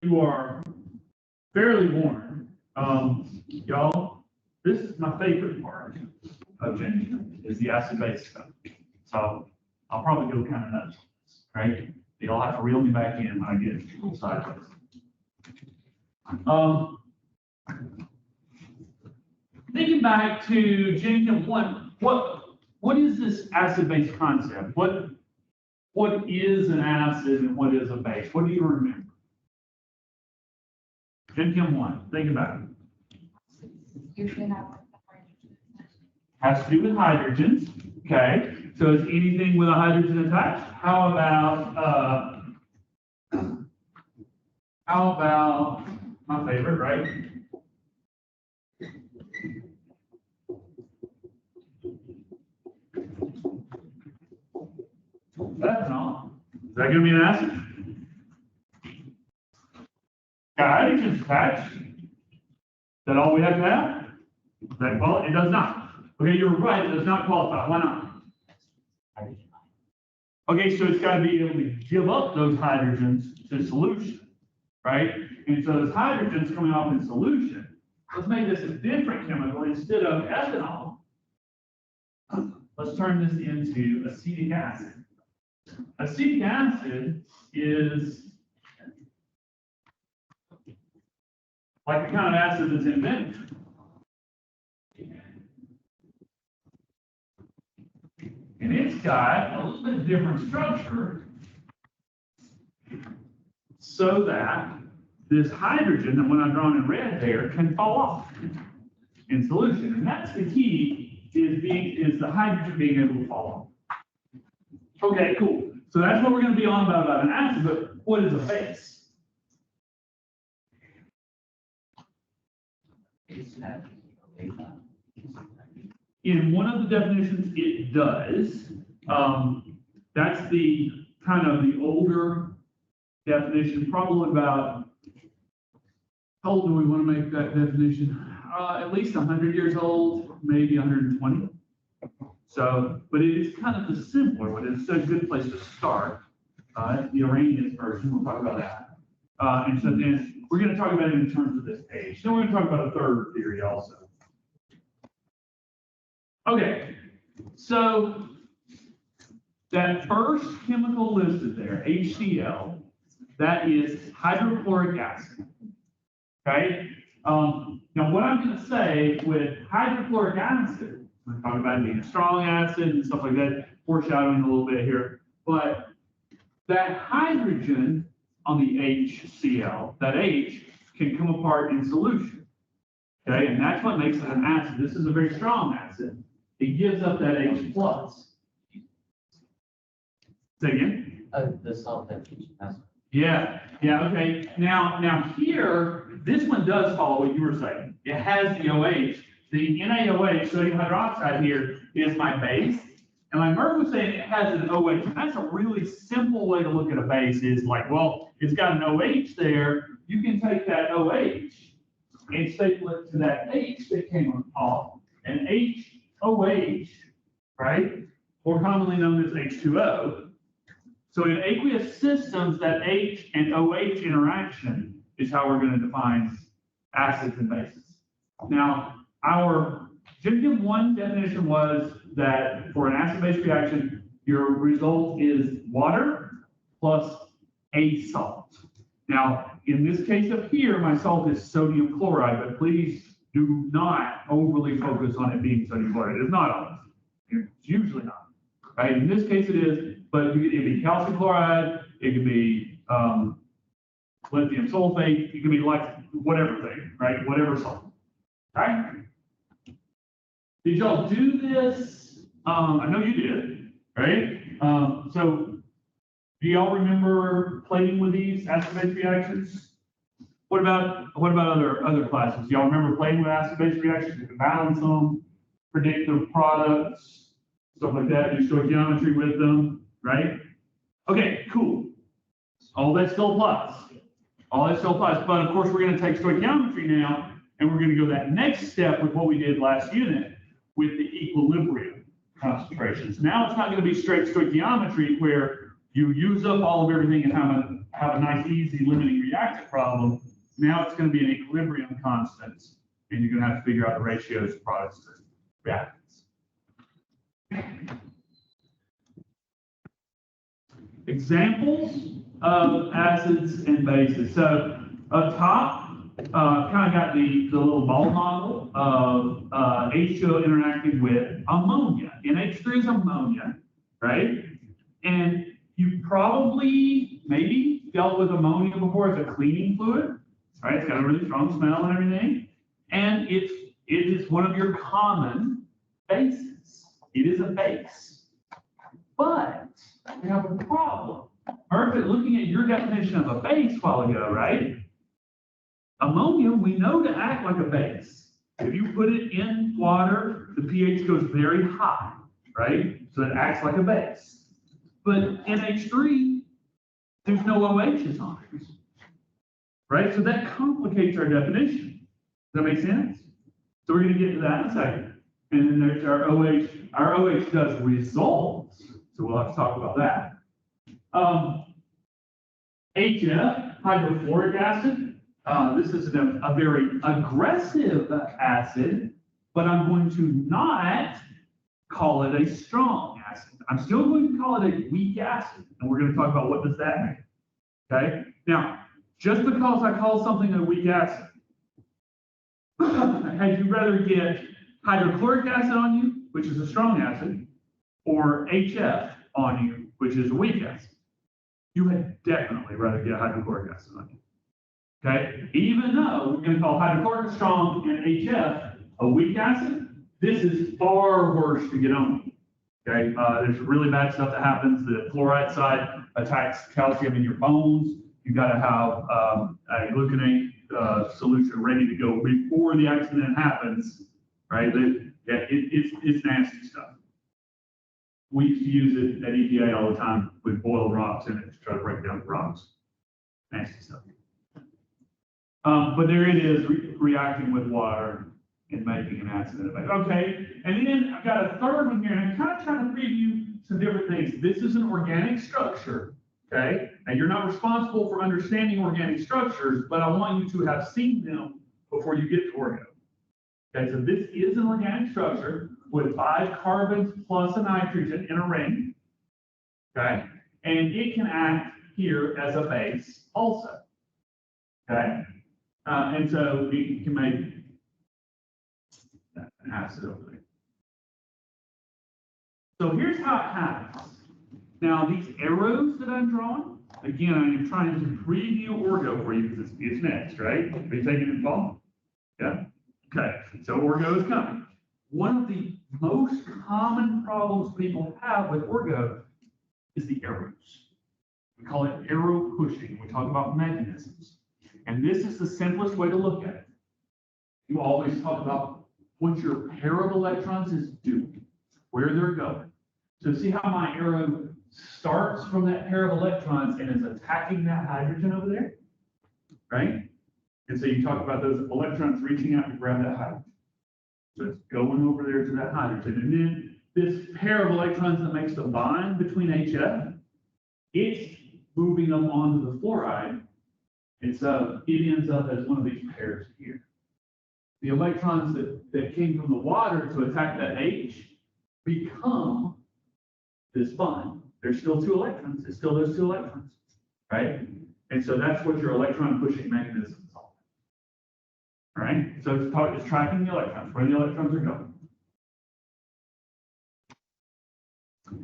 you are fairly warned. Y'all, this is my favorite part of Gen is the acid-base stuff. So I'll probably go kind of nuts, right? You'll have to reel me back in when I get sideways. Thinking back to Gen Chem 1, what is this acid-base concept? What is an acid and what is a base? What do you remember? Gen Chem 1, think about it. Usually have Has to do with hydrogens, okay? So is anything with a hydrogen attached? How about my favorite, right? Ethanol. Is that going to be an acid? Got hydrogens attached. Is that all we have to have? That, well, it does not. Okay, you're right, it does not qualify. Why not? Okay, so it's got to be able to give up those hydrogens to solution, right? And so those hydrogens coming off in solution, let's make this a different chemical. Instead of ethanol, let's turn this into acetic acid. Acetic acid is like the kind of acid that's in vinegar. And it's got a little bit different structure so that this hydrogen, that when I'm drawn in red there, can fall off in solution. And that's the key, is the hydrogen being able to fall off. Okay, cool. So that's what we're going to be on about an acid, but what is a base? In one of the definitions, it does. That's the kind of the older definition, probably about, how old do we want to make that definition? At least 100 years old, maybe 120. So, but it is kind of the simpler one. It's a good place to start. That's the Arrhenius version. We'll talk about that. And so then we're going to talk about it in terms of this page. Then we're going to talk about a third theory also. Okay, so that first chemical listed there, HCl, that is hydrochloric acid. Okay? Now, what I'm going to say with hydrochloric acid, we're talking about it being a strong acid and stuff like that, foreshadowing a little bit here, but that hydrogen on the HCl, that H, can come apart in solution. Okay, and that's what makes it an acid. This is a very strong acid. It gives up that H plus. Say again? The salt that acid. Yeah, okay. Now here, this one does follow what you were saying. It has the OH. The NaOH, sodium hydroxide here, is my base. And like Merv was saying, it has an OH. And that's a really simple way to look at a base is like, well, it's got an OH there. You can take that OH and staple it to that H that came off. And HOH, right? Or commonly known as H2O. So in aqueous systems, that H and OH interaction is how we're going to define acids and bases. Now, our Gen Chem 1 definition was that for an acid-base reaction, your result is water plus a salt. Now, in this case up here, my salt is sodium chloride, but please do not overly focus on it being sodium chloride. It's not always. It's usually not. Right? In this case, it is, but it could be calcium chloride, it could be lithium sulfate, it could be like whatever thing, right? Whatever salt. Right? Did y'all do this? I know you did, right? So do y'all remember playing with these acid-base reactions? What about other classes? Y'all remember playing with acid-base reactions? You can balance them, predict the products, stuff like that, do stoichiometry with them, right? Okay, cool. All that still applies. All that still applies. But of course, we're going to take stoichiometry now, and we're going to go that next step with what we did last unit with the equilibrium concentrations. Now it's not going to be straight stoichiometry where you use up all of everything and have a nice, easy limiting reactant problem. Now it's going to be an equilibrium constant, and you're going to have to figure out the ratios of products to reactants. Examples of acids and bases. So up top, kind of got the little ball model of H2O interacting with ammonia. NH3 is ammonia, right? And you probably, maybe, dealt with ammonia before as a cleaning fluid, right? It's got a really strong smell and everything. And it is one of your common bases. It is a base. But we have a problem. Perfect, looking at your definition of a base a while ago, right? Ammonia, we know to act like a base. If you put it in water, the pH goes very high, right? So it acts like a base. But NH3, there's no OHs on it, right? So that complicates our definition. Does that make sense? So we're going to get to that in a second. And then there's our OH. Our OH does results, so we'll have to talk about that. HF, hydrofluoric acid. This is a very aggressive acid, but I'm going to not call it a strong acid. I'm still going to call it a weak acid, and we're going to talk about what does that mean. Okay? Now, just because I call something a weak acid, had you rather get hydrochloric acid on you, which is a strong acid, or HF on you, which is a weak acid? You would definitely rather get hydrochloric acid on you. Okay? Even though we're going to call hydrochloric strong and HF a weak acid, this is far worse to get on you. Okay? There's really bad stuff that happens. The fluoride side attacks calcium in your bones. You've got to have a gluconate solution ready to go before the accident happens, right? It's nasty stuff. We used to use it at EPA all the time with boiled rocks in it to try to break down the rocks. Nasty stuff. But there it is, reacting with water and making an acid in it. Okay, and then I've got a third one here, and I'm kind of trying to preview some different things. This is an organic structure, okay? And you're not responsible for understanding organic structures, but I want you to have seen them before you get to orgo. Okay, so this is an organic structure with 5 carbons plus a nitrogen in a ring, okay? And it can act here as a base also, okay? And so it can make an acid over there. So here's how it happens. Now, these arrows that I'm drawing, again, I am trying to preview orgo for you because it's next, right? Are you taking it, Paul? Yeah? Okay, so orgo is coming. One of the most common problems people have with orgo is the arrows. We call it arrow pushing. We talk about mechanisms. And this is the simplest way to look at it. You always talk about what your pair of electrons is doing, where they're going. So see how my arrow starts from that pair of electrons and is attacking that hydrogen over there, right? And so you talk about those electrons reaching out to grab that hydrogen. So it's going over there to that hydrogen. And then this pair of electrons that makes the bond between HF, it's moving them onto the fluoride. And so it ends up as one of these pairs here. The electrons that came from the water to attack that H become this bond. There's still 2 electrons. It's still those 2 electrons, right? And so that's what your electron pushing mechanism is all about. All right? So it's tracking the electrons, where the electrons are going.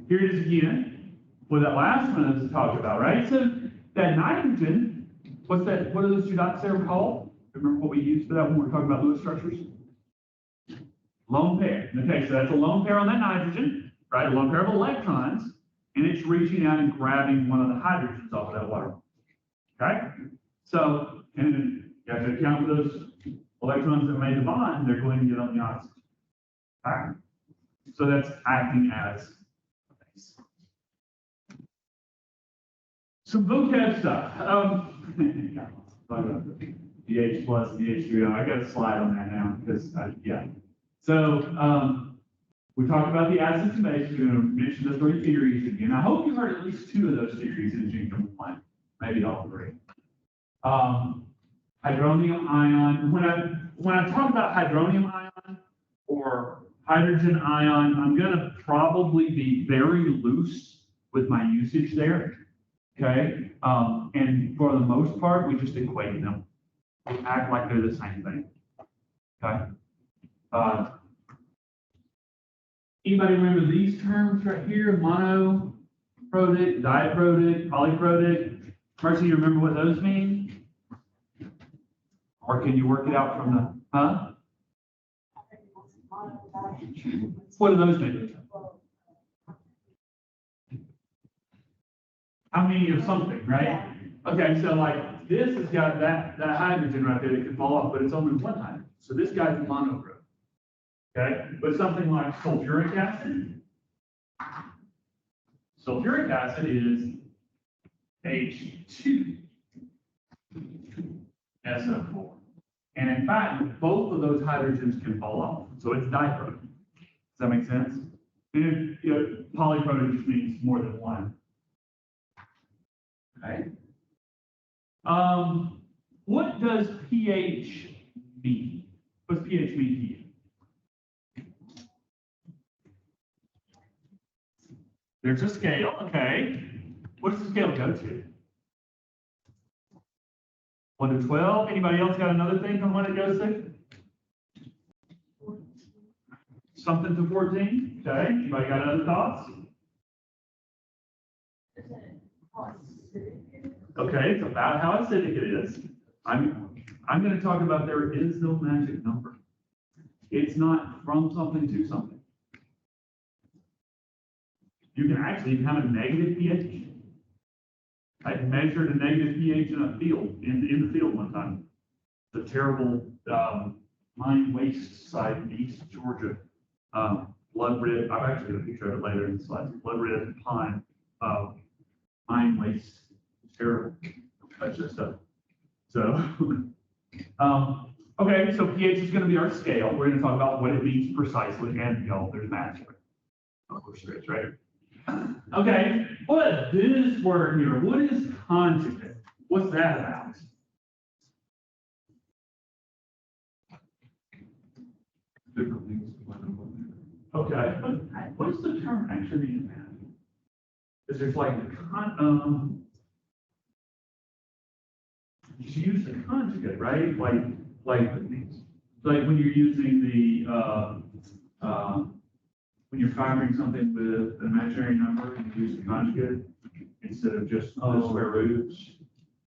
Here it is again, with that last one that I talked about, right? So that nitrogen, what's that? What are those 2 dots there called? Remember what we used for that when we were talking about Lewis structures? Lone pair. Okay, so that's a lone pair on that nitrogen, right? A lone pair of electrons, and it's reaching out and grabbing one of the hydrogens off of that water. Okay? So, and then you have to account for those electrons that made the bond, they're going to get on the oxygen. All right? So that's acting as a base. Some vocab stuff. DH plus, DH3. I got a slide on that now because, yeah. So We talked about the acids and bases. We're going to mention the three theories again. I hope you heard at least two of those theories in Gene Chemical One, maybe all three. Hydronium ion. When I talk about hydronium ion or hydrogen ion, I'm going to probably be very loose with my usage there. Okay, and for the most part, we just equate them. We act like they're the same thing. Okay. Anybody remember these terms right here? Monoprotic, diprotic, polyprotic. Mercy, you remember what those mean? Or can you work it out from the, huh? What do those mean? How many of something, right? Okay, so like this has got that hydrogen right there that can fall off, but it's only one hydrogen. So this guy's a monogroup. Okay, but something like sulfuric acid. Sulfuric acid is H2SO4. And in fact, both of those hydrogens can fall off. So it's diprotic. Does that make sense? And polyprotic just means more than one. Okay. What does pH mean? What's pH mean to you? There's a scale, okay. What does the scale go to? 1 to 12. Anybody else got another thing on what it goes to? Something to 14. Okay. Anybody got other thoughts? Okay, it's about how acidic it is. I'm going to talk about there is no magic number. It's not from something to something. You can actually have a negative pH. I measured a negative pH in a field, in the field one time. The terrible mine waste site in East Georgia. Blood red, I've actually got a picture of it later in the slides. Blood red pine, mine waste. Terrible. Touch that stuff. So, okay, so pH is going to be our scale. We're going to talk about what it means precisely, and y'all, there's math here. Of course, there is, right? Okay, what is this word here? What is conjugate? What's that about? Different things. Okay, what does the term actually mean? Because there's like the you use the conjugate, right? Like when you're using the when you're factoring something with an imaginary number, you use the conjugate instead of just the square root.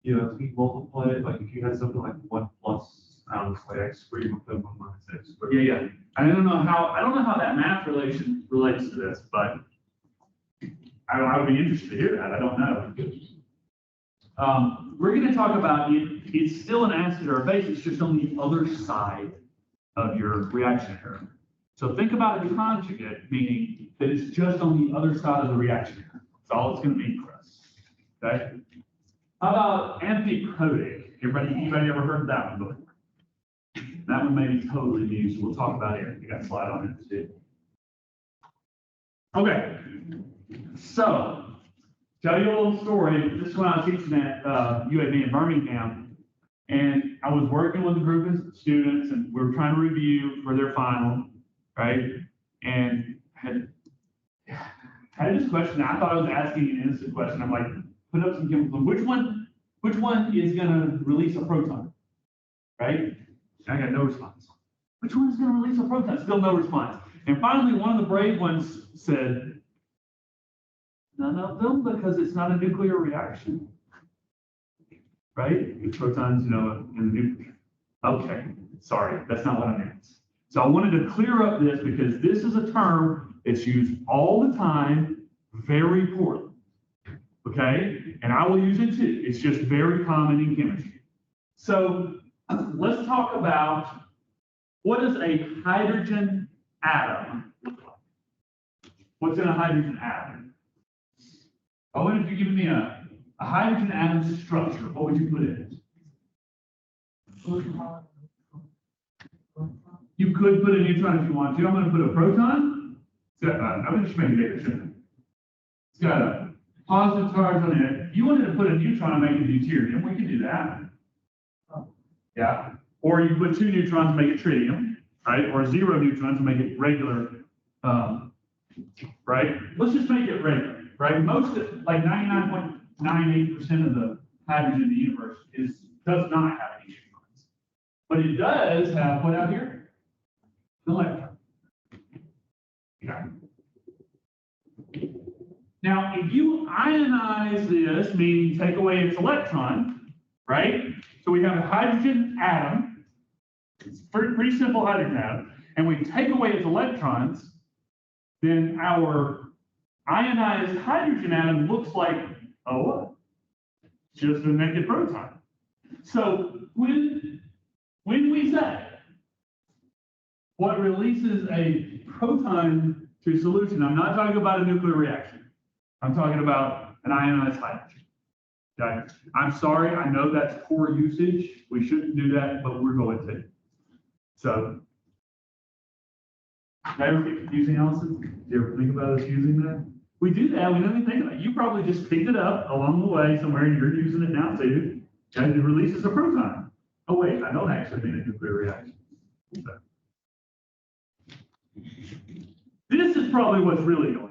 Yeah, if you multiply it, like if you had something like 1 plus, I don't know, x squared, you multiply 1 minus x squared. Yeah. I don't know how that math relation relates to this, but I would be interested to hear that. I don't know. We're going to talk about it's still an acid or a base, it's just on the other side of your reaction arrow. So think about a conjugate, meaning that it's just on the other side of the reaction arrow. That's all it's going to mean for us. Okay? How about antiprotic? Anybody ever heard of that one before? That one may be totally new, so we'll talk about it. We got a slide on it too. Okay. So, tell you a little story. This is when I was teaching at UAB in Birmingham, and I was working with a group of students, and we were trying to review for their final, right? And had this question. I thought I was asking an innocent question. I'm like, put up some chemicals. Which one is going to release a proton, right? And I got no response. Which one is going to release a proton? Still no response. And finally, one of the brave ones said, none of them, because it's not a nuclear reaction, right? The protons, in the nuclear. Okay, sorry, that's not what I meant. So I wanted to clear up this because this is a term that's used all the time, very poorly. Okay, and I will use it too. It's just very common in chemistry. So let's talk about what does a hydrogen atom look like? What's in a hydrogen atom? Oh, and if you're giving me a hydrogen atom structure, what would you put in it? You could put a neutron if you want to. I'm going to put a proton. I'm gonna just make it bigger, shouldn't I? It's got a positive charge on it. You wanted to put a neutron and make it deuterium, we can do that. Yeah, or you can put 2 neutrons and make it tritium, right? Or 0 neutrons and make it regular, right? Let's just make it regular, right? Most of, like 99.98% of the hydrogen in the universe does not have any neutrons. But it does have, what out here? The electron. Okay. Now, if you ionize this, meaning take away its electron, right? So we have a hydrogen atom, it's pretty simple hydrogen atom, and we take away its electrons, then our ionized hydrogen atom looks like a what? Just a naked proton. So when we say what releases a proton to solution, I'm not talking about a nuclear reaction. I'm talking about an ionized hydrogen. Okay? I'm sorry, I know that's poor usage. We shouldn't do that, but we're going to. So, did I ever get confusing, Allison? Did you ever think about us using that? We do that, we don't even think about it. You probably just picked it up along the way somewhere and you're using it now too. And it releases a proton. Oh wait, I don't actually mean a nuclear reaction. So. This is probably what's really going on.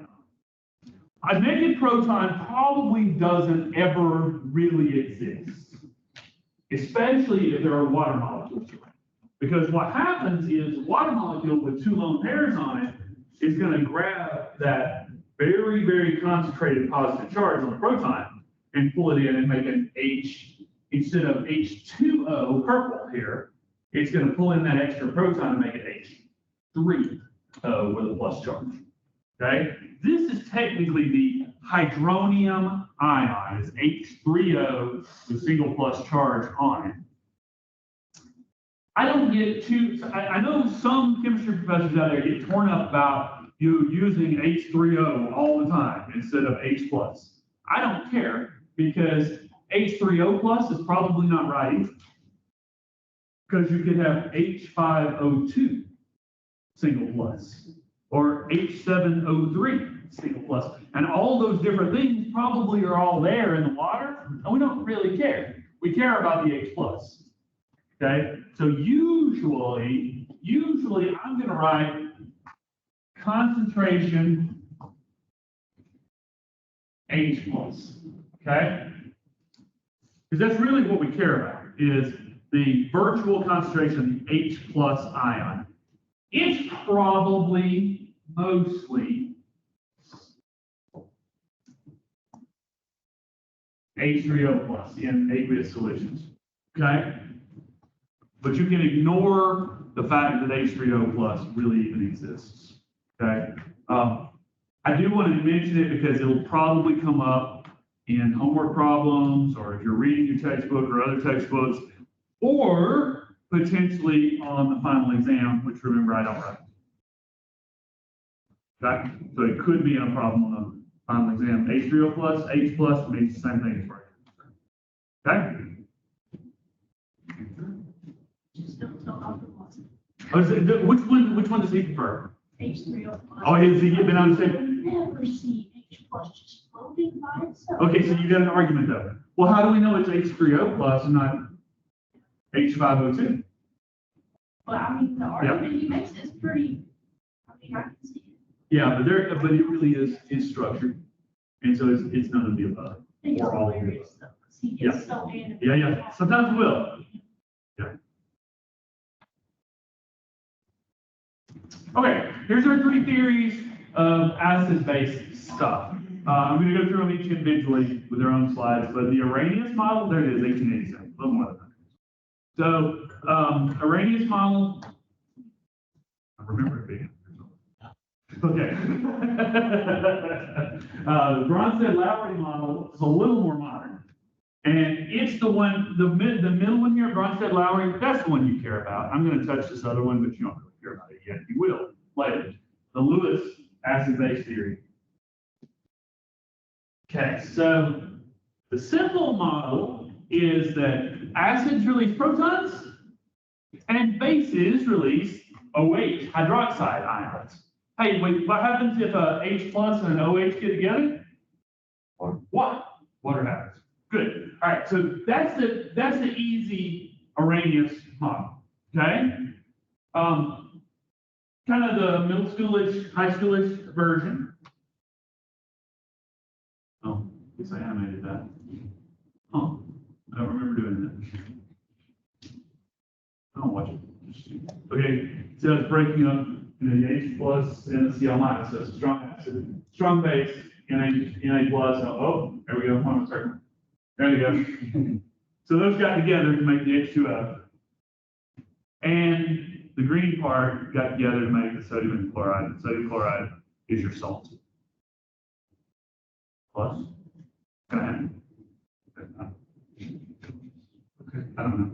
A naked proton probably doesn't ever really exist, especially if there are water molecules around. Because what happens is a water molecule with 2 lone pairs on it is going to grab that very, very concentrated positive charge on the proton and pull it in and make an H, instead of H2O purple here, it's going to pull in that extra proton and make it H3O with a plus charge. Okay? This is technically the hydronium ion. It's H3O with single plus charge on it. I don't get too, I know some chemistry professors out there get torn up about you using H3O all the time instead of H plus. I don't care because H3O plus is probably not right either. Because you could have H5O2 single plus or H7O3 single plus. And all those different things probably are all there in the water, and we don't really care. We care about the H plus. Okay, so usually I'm going to write concentration H plus. Okay, because that's really what we care about is the virtual concentration of the H plus ion. It's probably mostly H3O plus in aqueous solutions. Okay. But you can ignore the fact that H3O plus really even exists, okay? I do want to mention it because it'll probably come up in homework problems, or if you're reading your textbook or other textbooks, or potentially on the final exam, which remember I don't write. Okay? So it could be a problem on the final exam. H3O plus, H plus means the same thing as right. Okay? Oh, which one does he prefer? H3O+. Oh, has he been on the same? Never see H plus just floating by itself. Okay, so you got an argument though. Well, how do we know it's H3O plus and not H5O2? Well, I mean, the argument he makes is pretty, I mean, I can see it. Yeah, but it really is structured. And so it's none of the above. It's Or all of the hilarious above. though, 'cause he gets so animated. Yeah. Sometimes we will. Yeah. Okay, here's our 3 theories of acid-base stuff. I'm going to go through them each individually with their own slides, but the Arrhenius model, there it is, 1887, a little more than that. So, Arrhenius model, I remember it being. Okay. The Bronsted-Lowry model is a little more modern. And it's the one, the middle one here, Bronsted-Lowry, that's the one you care about. I'm going to touch this other one, but you don't really care about it yet. You will later. The Lewis acid-base theory. Okay, so the simple model is that acids release protons and bases release OH, hydroxide ions. Hey, wait, what happens if a H plus and an OH get together? What? Water happens. Good. All right, so that's the easy Arrhenius model. Okay? Kind of the middle schoolish, high schoolish version. Oh, I guess I animated that. Oh, I don't remember doing that. I don't watch it. Okay, so it's breaking up the H plus and the Cl minus. So it's a strong acid, strong base, Na plus. Oh, there we go. One second. There you go. So those got together to make the H2O. And the green part got together to make the sodium chloride. Sodium chloride is your salt. Plus? Okay, I don't know.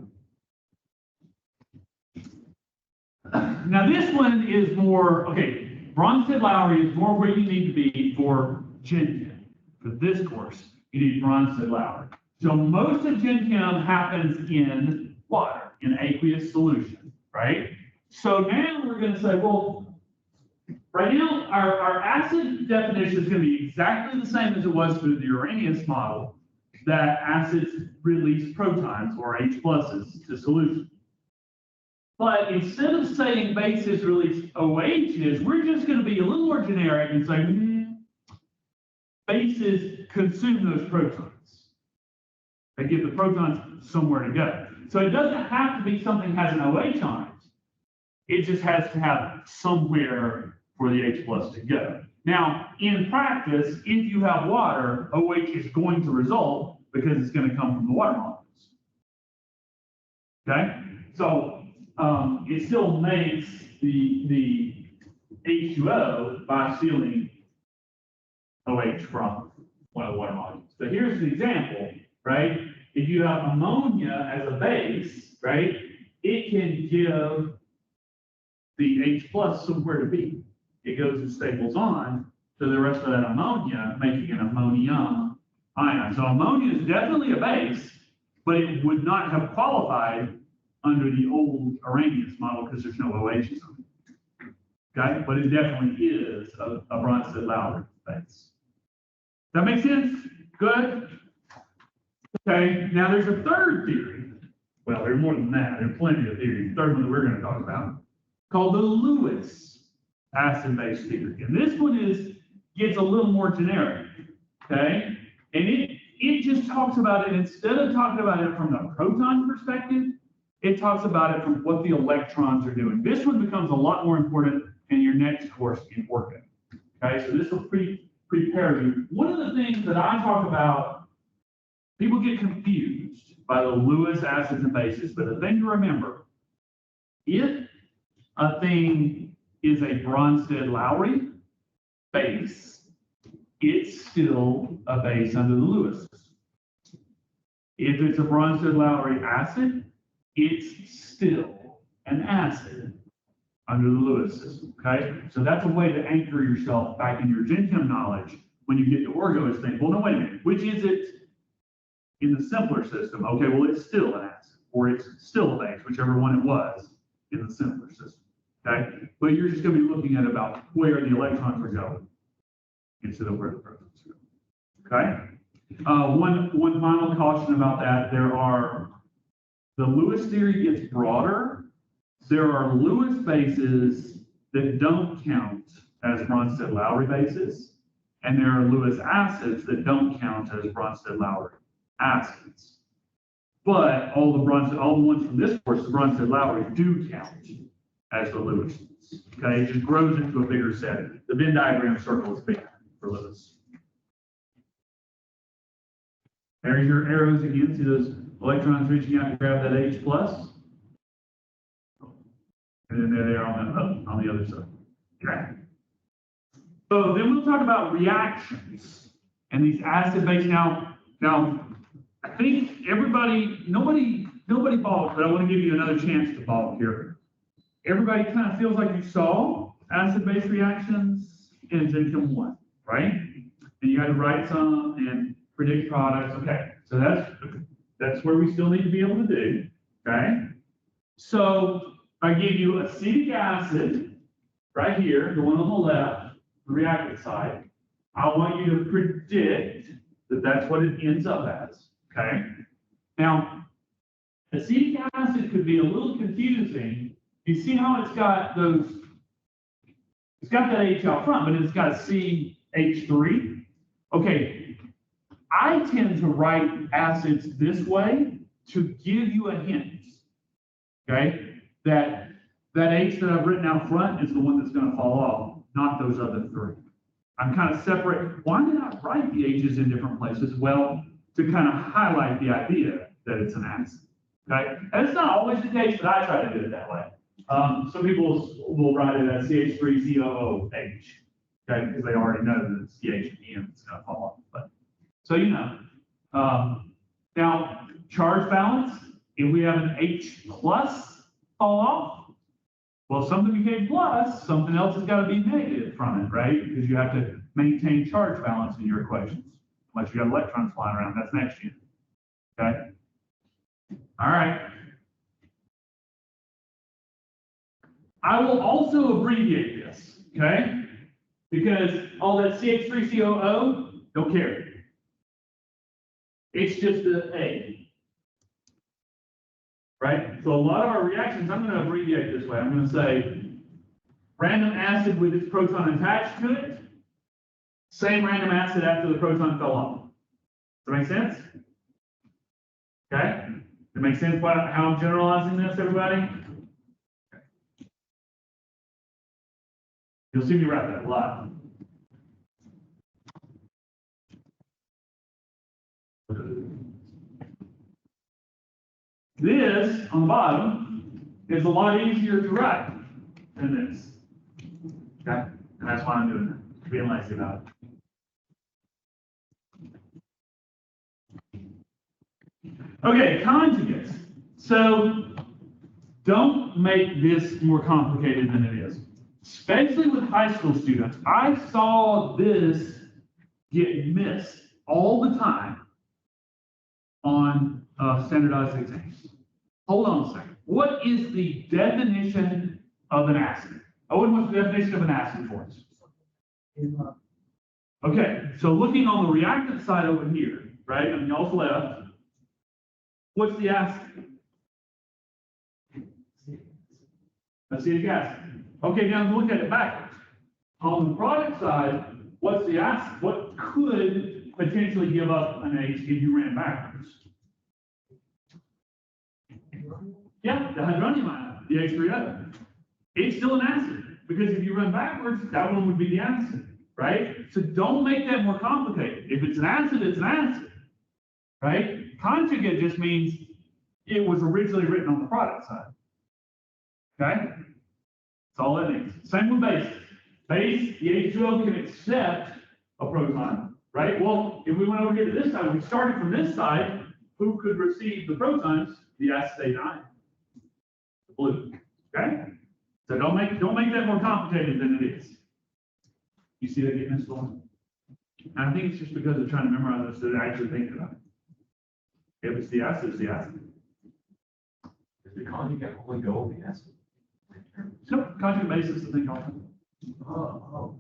Now this one is more, okay, Bronsted-Lowry is more where you need to be for Gen Chem. For this course, you need Bronsted-Lowry. So most of Gen Chem happens in water, in aqueous solution, right? So now we're going to say, well, right now our acid definition is going to be exactly the same as it was for the Arrhenius model, that acids release protons or H pluses to solution. But instead of saying bases release OHs, we're just going to be a little more generic and say, bases consume those protons. They give the protons somewhere to go. So it doesn't have to be something that has an OH on it. It just has to have somewhere for the H plus to go. Now, in practice, if you have water, OH is going to result because it's going to come from the water molecules. Okay? So it still makes the H2O by stealing OH from one of the water molecules. So here's the example, right? If you have ammonia as a base, right, it can give the H plus somewhere to be. It goes and staples on to the rest of that ammonia, making an ammonium ion. So ammonia is definitely a base, but it would not have qualified under the old Arrhenius model because there's no OHs on it. Okay, but it definitely is a Bronsted-Lowry base. That make sense? Good? Okay, now there's a third theory. Well, there's more than that. There's plenty of theories. The third one that we're going to talk about, called the Lewis acid-base theory. And this one gets a little more generic. Okay? And it just talks about it, instead of talking about it from the proton perspective, it talks about it from what the electrons are doing. This one becomes a lot more important in your next course in Orca. Okay, so this will prepare you. One of the things that I talk about, people get confused by the Lewis acids and bases, but the thing to remember, if a thing is a Bronsted-Lowry base, it's still a base under the Lewis. If it's a Bronsted-Lowry acid, it's still an acid under the Lewis system, okay? So that's a way to anchor yourself back in your Gen Chem knowledge when you get to Orgo is think, well, no, wait a minute, which is it in the simpler system? Okay, well, it's still an acid, or it's still a base, whichever one it was in the simpler system, okay? But you're just gonna be looking at about where the electrons are going instead of where the protons are going, okay? One final caution about that, the Lewis theory gets broader. There are Lewis bases that don't count as Bronsted-Lowry bases, and there are Lewis acids that don't count as Bronsted-Lowry acids. But all the ones from this course, the Bronsted-Lowry, do count as the Lewis. Okay, it just grows into a bigger set. The Venn diagram circle is bigger for Lewis. There's your arrows again. See those electrons reaching out to grab that H plus? And then there they are on the other side. Okay. So then we'll talk about reactions and these acid-base. Now, I think nobody balked, but I want to give you another chance to balk here. Everybody kind of feels like you saw acid-base reactions in Gen Chem 1, right? And you had to write some and predict products. Okay, so that's where we still need to be able to do, okay? So I give you acetic acid, right here, the one on the left, the reactant side, I want you to predict that that's what it ends up as, okay? Now, acetic acid could be a little confusing. You see how it's got that H out front, but it's got CH3. Okay, I tend to write acids this way to give you a hint, okay? That H that I've written out front is the one that's going to fall off, not those other three. I'm kind of separate. Why did I write the H's in different places? Well, to kind of highlight the idea that it's an acid, okay? And it's not always the case, but I try to do it that way. Some people will write it as CH3COOH, okay, because they already know that it's CH at the end that's going to fall off. But so you know. Now, charge balance, if we have an H plus fall off, well, something became plus, something else has got to be negative from it, right? Because you have to maintain charge balance in your equations. Unless you got electrons flying around, that's next year. Okay? All right. I will also abbreviate this, okay? Because all that CH3COO, don't care. It's just the A. Right? So a lot of our reactions, I'm going to abbreviate this way. I'm going to say random acid with its proton attached to it, same random acid after the proton fell off. Does that make sense? Okay? Does it make sense how I'm generalizing this, everybody? Okay. You'll see me write that a lot. This, on the bottom, is a lot easier to write than this. Okay? And that's why I'm doing that, being lazy about it. Okay, conjugates. So, don't make this more complicated than it is. Especially with high school students. I saw this get missed all the time on standardized exams. Hold on a second. What is the definition of an acid? Owen, what's the definition of an acid for us? Okay, so looking on the reactant side over here, right, on y'all's left, what's the acid? Acetic acid. Okay, now look at it backwards. On the product side, what's the acid? What could potentially give up an H if you ran backwards? Yeah, the hydronium ion, the H3O. It's still an acid, because if you run backwards, that one would be the acid, right? So don't make that more complicated. If it's an acid, it's an acid, right? Conjugate just means it was originally written on the product side, okay? That's all it means. Same with bases. Base, the H2O can accept a proton, right? Well, if we went over here to this side, we started from this side, who could receive the protons? The acetate ion, the blue, okay? So don't make that more complicated than it is. You see that getting missed on? I think it's just because they're trying to memorize this, so they actually think about it. If it's the acid, it's the acid. Does the conjugate only go with the acid? No, conjugate base is the thing also. Oh.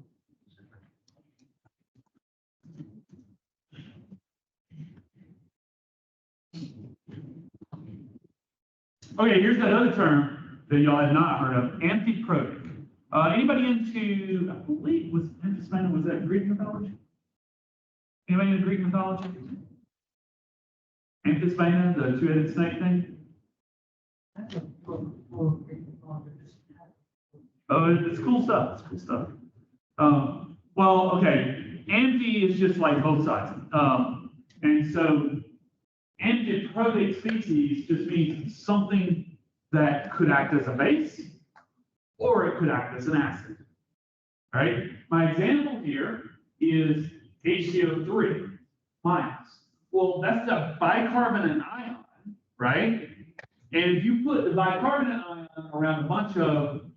Okay, here's that other term that y'all had not heard of, amphiprotic. Anybody into, I believe, was that Greek mythology? Anybody into Greek mythology? Amphispina, the two-headed snake thing? Oh, it's cool stuff. It's cool stuff. Well, okay, amphi is just like both sides. And so amphiprotic species just means something that could act as a base, or it could act as an acid. All right? My example here is HCO3 minus. Well, that's a bicarbonate ion, right? And if you put the bicarbonate ion around a bunch of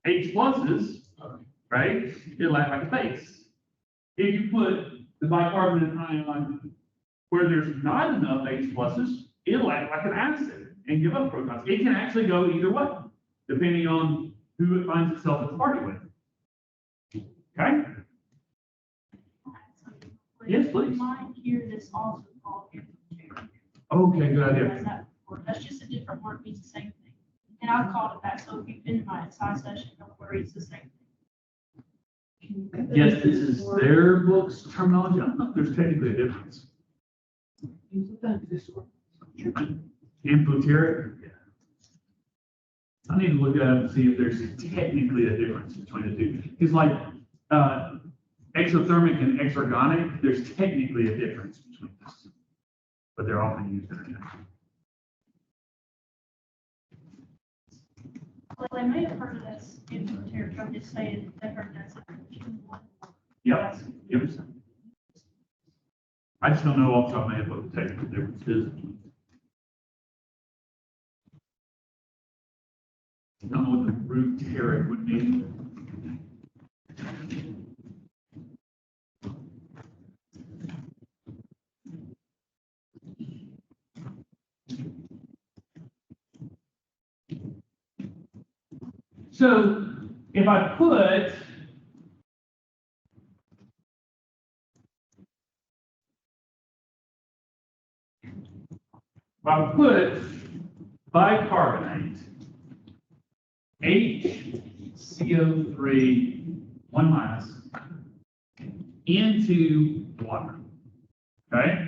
H pluses, right, it'll act like a base. If you put the bicarbonate ion where there's not enough H pluses, it'll act like an acid and give up protons. It can actually go either way, depending on who it finds itself at the party with. Okay? Yes, please. Mine here, this also called infiltrate. Okay, good idea. Realize that before. That's just a different word, means the same thing. And I've called it that, so if you've been in my SI session, don't worry, it's the same thing. Yes, this is their book's terminology. I don't know if there's technically a difference. Infiltrate. I need to look at it and see if there's technically a difference between the two. It's like, exothermic and exergonic, there's technically a difference between this, but they're often used interchangeably. Well, they may have heard of this infiltrate, I'm just saying, they heard that's a. Yep. Yep. I just don't know off the top of my head what the technical difference is. I don't know what the root tariff would be. So if I put bicarbonate, HCO3, 1 minus, into water, okay?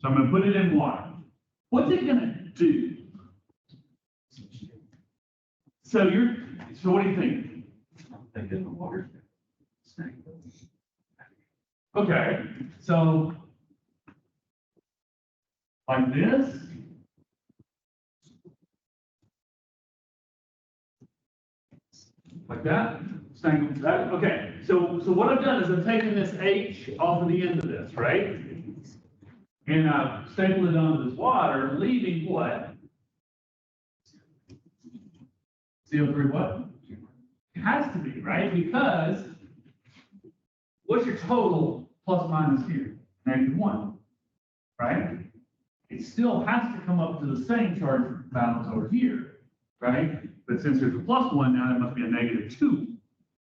So I'm going to put it in water. What's it going to do? So what do you think? I'm thinking the water. Okay, so like this. Like that, snag that. Okay, so what I've done is I've taken this H off of the end of this, right? And I've stapled it onto this water, leaving what? CO3 what? It has to be, right? Because what's your total plus minus here? -1, right? It still has to come up to the same charge balance over here, right? But since there's a +1 now, there must be a -2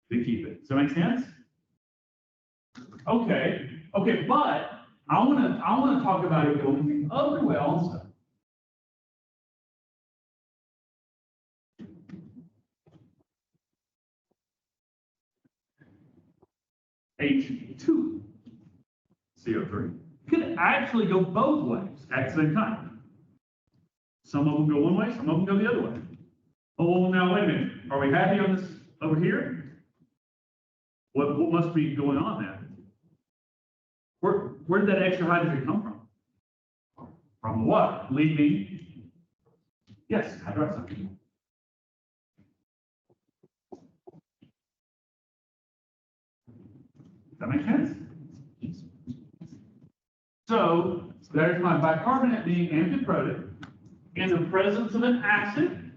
to keep it. Does that make sense? Okay, but I wanna talk about it going the other way also. H2 CO3 could actually go both ways at the same time. Some of them go one way, some of them go the other way. Oh, now wait a minute. Are we happy on this over here? What must be going on then? Where did that extra hydrogen come from? From what? Leaving? Yes, hydroxide. Does that make sense? So there's my bicarbonate being amphiprotic. In the presence of an acid,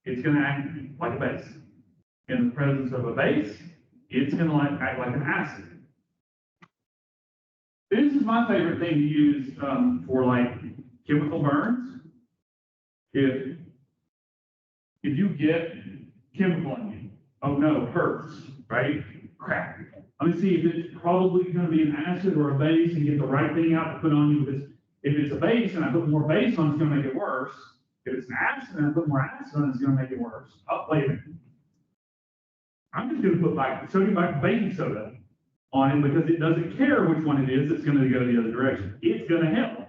it's going to act like a base. In the presence of a base, it's going to act like an acid. This is my favorite thing to use for like chemical burns. If you get chemical in you, oh no, it hurts, right? Crap. Let me see if it's probably going to be an acid or a base and get the right thing out to put on you. Because if it's a base and I put more base on, it's going to make it worse. If it's an acid and I put more acid on, it's going to make it worse. Oh, wait a minute. I'm just going to put sodium baking soda on it because it doesn't care which one it is. It's going to go the other direction. It's going to help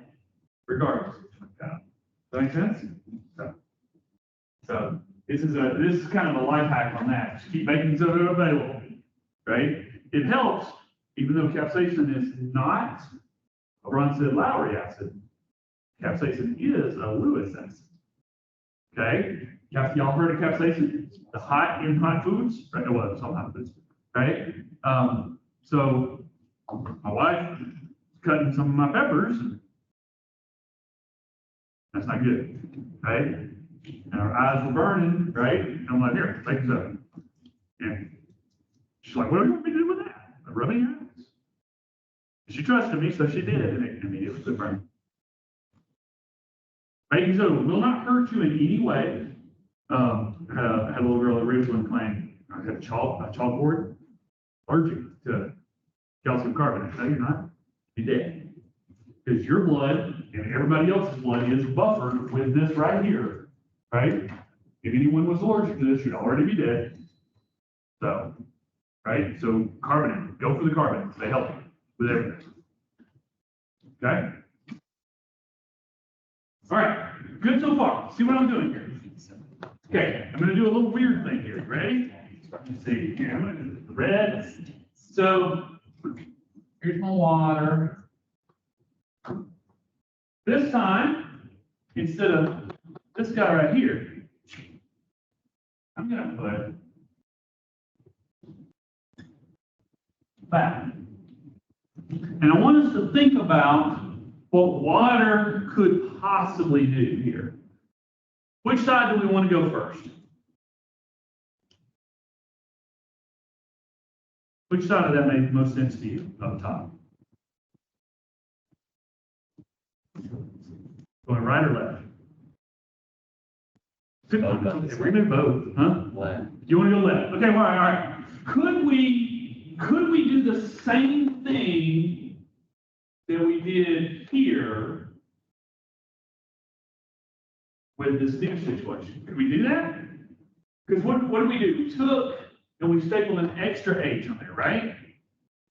regardless. Does that make sense? So this is kind of a life hack on that. Just keep baking soda available, right? It helps, even though capsaicin is not a Bronsted-Lowry acid. Capsaicin is a Lewis acid. Okay? Y'all heard of capsaicin? The in hot foods? Right? Well, it's all hot foods, right? So my wife is cutting some of my peppers. That's not good, right? And her eyes were burning, right? And I'm like, here, take this up. And she's like, what do you want me to do with that? Rubbing your eyes. She trusted me, so she did, and it immediately quit burning. Baking soda will not hurt you in any way. I had a little girl at Ridgeland playing. I had a chalkboard, allergic to calcium carbonate. No, you're not. You're dead. Because your blood and everybody else's blood is buffered with this right here, right? If anyone was allergic to this, you'd already be dead. So, right? So carbonate, go for the carbonates. They help you with everything. Okay? All right, good so far. See what I'm doing here. Okay, I'm gonna do a little weird thing here. Ready? Let's see. Here, I'm gonna do the red. So here's my water. This time, instead of this guy right here, I'm gonna put that. And I want us to think about what water could possibly do here. Which side do we want to go first? Which side of that make most sense to you up top? Going right or left? If we do both, huh? Left. You want to go left? Okay, all right. Could we do the same thing that we did here with this new situation? Could we do that? Because what did we do? We took and we stapled an extra H on there, right?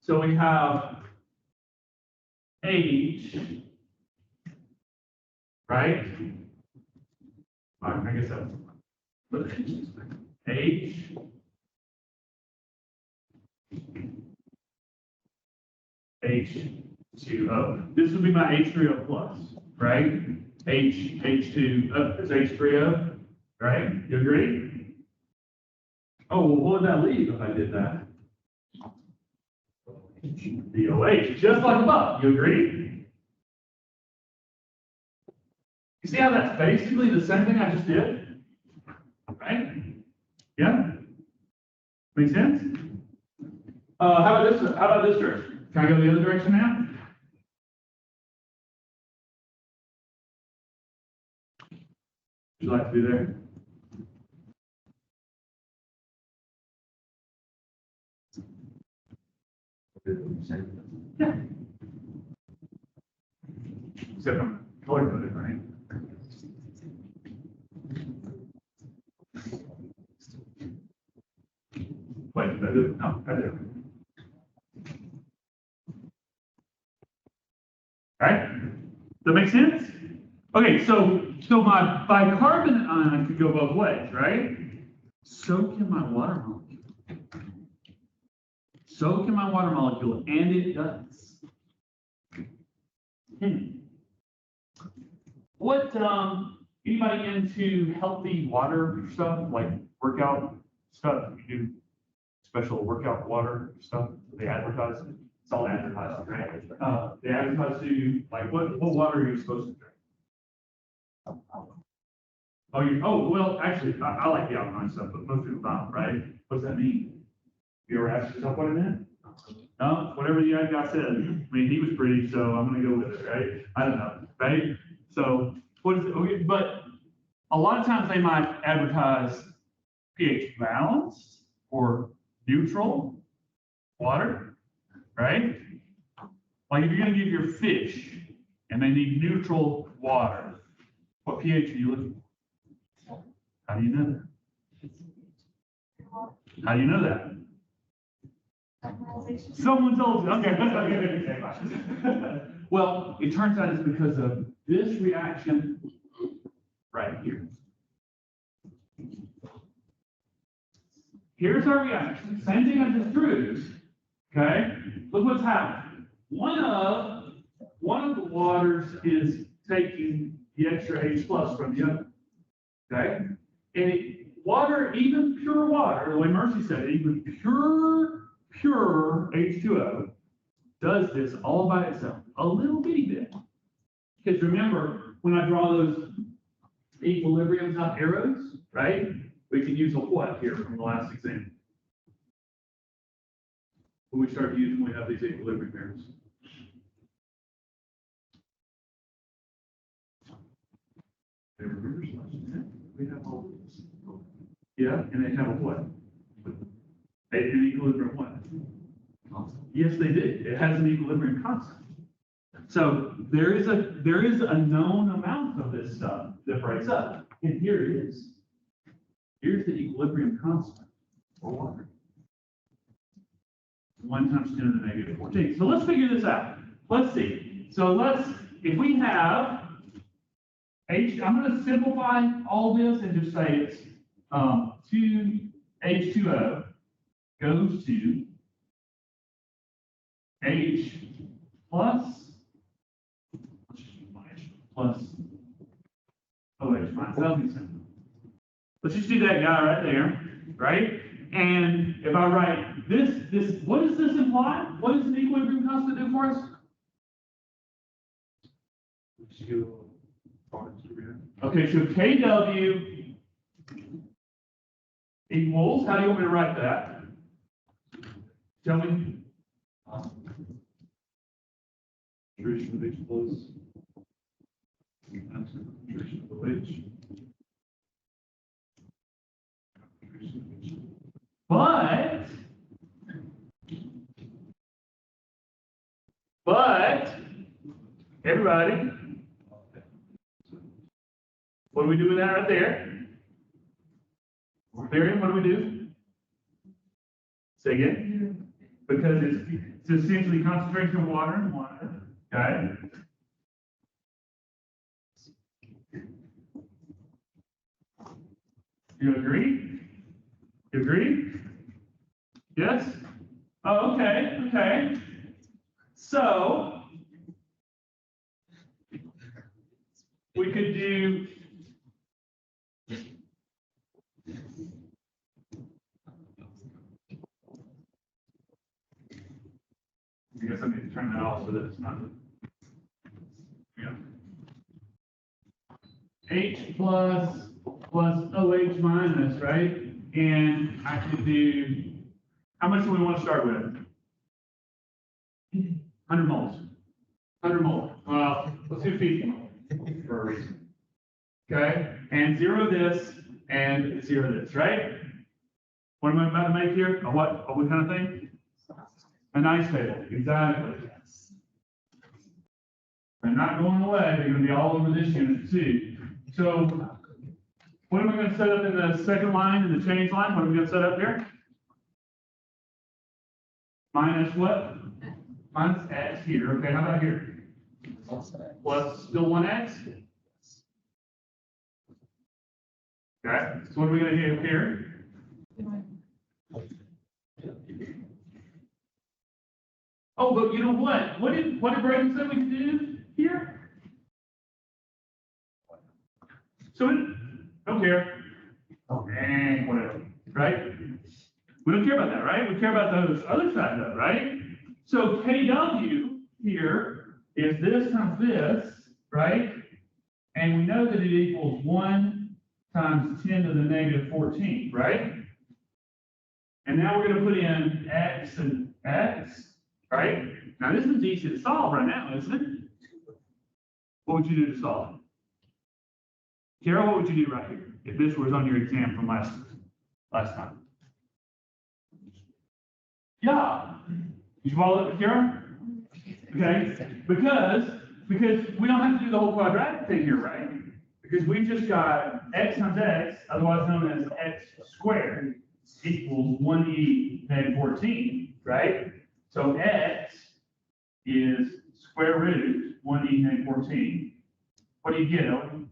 So we have H, right? I guess that's H. H2O. This would be my H3O plus, right? H2, it's H3O, right? You agree? Oh, well, what would that leave if I did that? The OH, just like above. You agree? You see how that's basically the same thing I just did? Right? Yeah? Make sense? How about this direction? Can I go the other direction now? Would you like to be there? Yeah. Except I'm color coded, right? Wait, no, I do. Right? Does that make sense? Okay, so my bicarbonate ion could go both ways, right? So can my water molecule. So can my water molecule, and it does. What, anybody into healthy water stuff, like workout stuff? You do special workout water stuff? They advertise it. It's all advertising, right? They advertise to you, like, what water are you supposed to drink? Oh, well, actually, I like the alkaline stuff, but most people don't, right? What does that mean? You ever asked yourself what it meant? No, whatever the other guy said. I mean, he was pretty, so I'm gonna go with it, right? I don't know, right? So, what is it? Okay, but a lot of times they might advertise pH balanced or neutral water, right? Like if you're gonna give your fish and they need neutral water, what pH are you looking for? How do you know that? How do you know that? Someone told you. Okay. Well, it turns out it's because of this reaction right here. Here's our reaction. Same thing I just drew. Okay. Look what's happening. One of the waters is taking the extra H plus from the other. Okay. And water, even pure water, the way Mercy said it, even pure H2O does this all by itself, a little bitty bit. Because remember, when I draw those equilibrium top arrows, right? We can use a what here from the last example? When we start using, we have these equilibrium arrows. We have all these. Yeah, and they have a what? An equilibrium what? Yes, they do. It has an equilibrium constant. So there is a known amount of this stuff that breaks up, and here it is. Here's the equilibrium constant for water. 1 times 10 to the negative 14. So let's figure this out. Let's see. So if we have I'm going to simplify all this and just say it's 2H2O goes to H plus OH minus. That'll be simple. Let's just do that guy right there, right? And if I write this, what does this imply? What does an equilibrium constant do for us? Okay, so KW equals, how do you want me to write that? Tell me. Concentration of H plus. Concentration of OH. But, everybody, what do we do with that right there? Variant, what do we do? Say again? Because it's essentially concentration of water in water, okay? You agree? You agree? Yes? Oh, okay, okay. So, we could do I guess I need to turn that off so that it's not. Yeah. H plus OH minus, right? And I could do, how much do we want to start with? 100 moles. 100 moles. Well, let's do 50 moles for a reason. Okay? And zero this and zero this, right? What am I about to make here? A what? A what kind of thing? A nice table, exactly. They're not going away, they're gonna be all over this unit too. So, what am I gonna set up in the second line, in the change line? What are we gonna set up here? Minus what? Minus x here, okay, how about here? Plus still 1x? Okay, so what are we gonna do here? Oh, but you know what? What did Braden say we could do here? So we don't care. Oh, dang, whatever, right? We don't care about that, right? We care about those other side though, right? So KW here is this times this, right? And we know that it equals 1 times 10 to the negative 14, right? And now we're going to put in x and x. Right? Now this one's easy to solve right now, isn't it? What would you do to solve it? Carol, what would you do right here if this was on your exam from last time? Yeah. Did you follow it, Carol? Okay. Because we don't have to do the whole quadratic thing here, right? Because we've just got x times x, otherwise known as x squared, equals 1e negative 14, right? So x is square root 1e negative 14. What do you get, Ellen?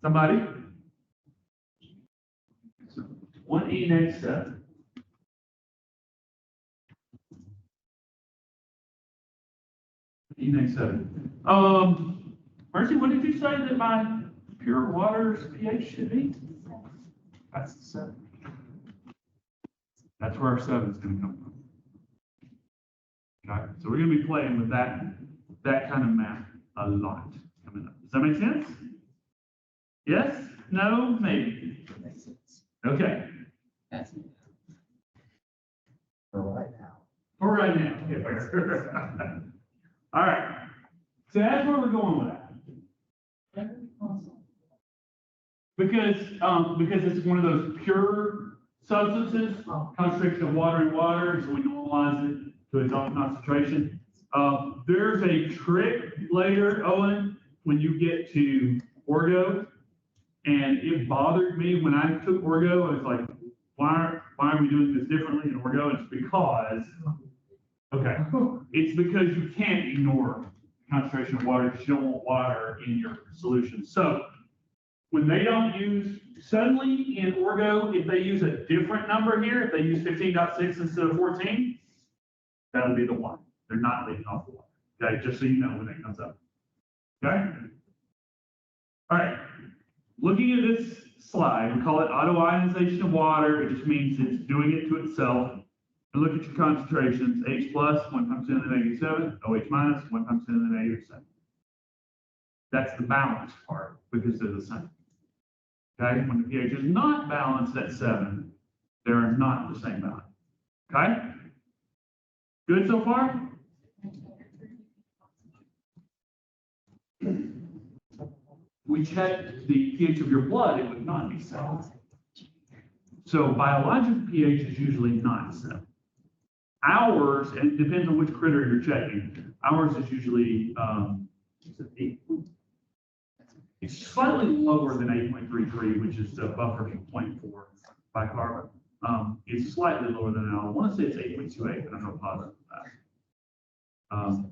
Somebody? 1e negative 7. E negative 7. Mercy, what did you say that my pure water's pH should be? That's 7. That's where our 7 is going to come from. Okay, so we're going to be playing with that kind of math a lot coming up. Does that make sense? Yes? No? Maybe? Okay. For right now. For right now. Yeah. All right. So that's where we're going with that. Because it's one of those pure substances, concentration of water in water, so we normalize it to its own concentration. There's a trick later, Owen, when you get to Orgo, and it bothered me when I took Orgo. I was like, why are we doing this differently in Orgo? It's because, it's because you can't ignore concentration of water because you don't want water in your solution. So when they don't use, suddenly in Orgo, if they use a different number here, if they use 15.6 instead of 14, that'll be the one. They're not leaving off the water. Okay, just so you know when it comes up. Okay? All right. Looking at this slide, we call it auto-ionization of water. It just means it's doing it to itself. And look at your concentrations. H plus, 1 times 10 to the -7. OH minus, 1 times 10 to the -7. That's the balanced part because they're the same. Okay? When the pH is not balanced at 7, they're not the same value. Okay? Good so far? We checked the pH of your blood, it would not be 7. So biological pH is usually not 7. Ours, and it depends on which critter you're checking, ours is usually, it's slightly lower than 8.33, which is the buffer 0.4 bicarbonate. It's slightly lower than that. I want to say it's 8.28, but I'm not positive of that.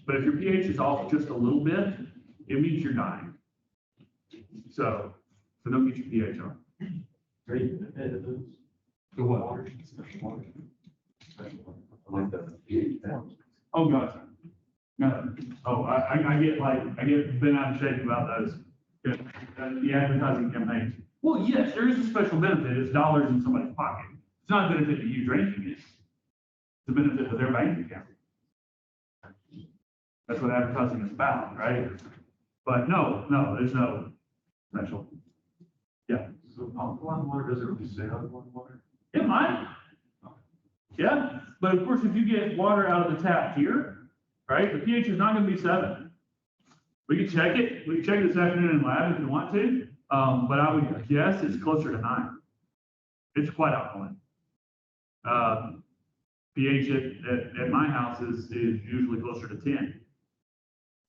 But if your pH is off just a little bit, it means you're dying. So don't get your pH on. Great. The what? Like the. Oh, God. No. Oh, I get bent out of shape about those. The advertising campaigns. Well, yes, there is a special benefit. It's dollars in somebody's pocket. It's not a benefit to you drinking it. It's a benefit to their bank account. That's what advertising is about, right? But no, there's no special. Yeah. So alkaline water doesn't really say alkaline water? It might. Yeah, but of course, if you get water out of the tap here, right, the pH is not going to be 7. We can check it. We can check it this afternoon in lab if you want to. But I would guess it's closer to 9. It's quite alkaline. pH at my house is usually closer to 10.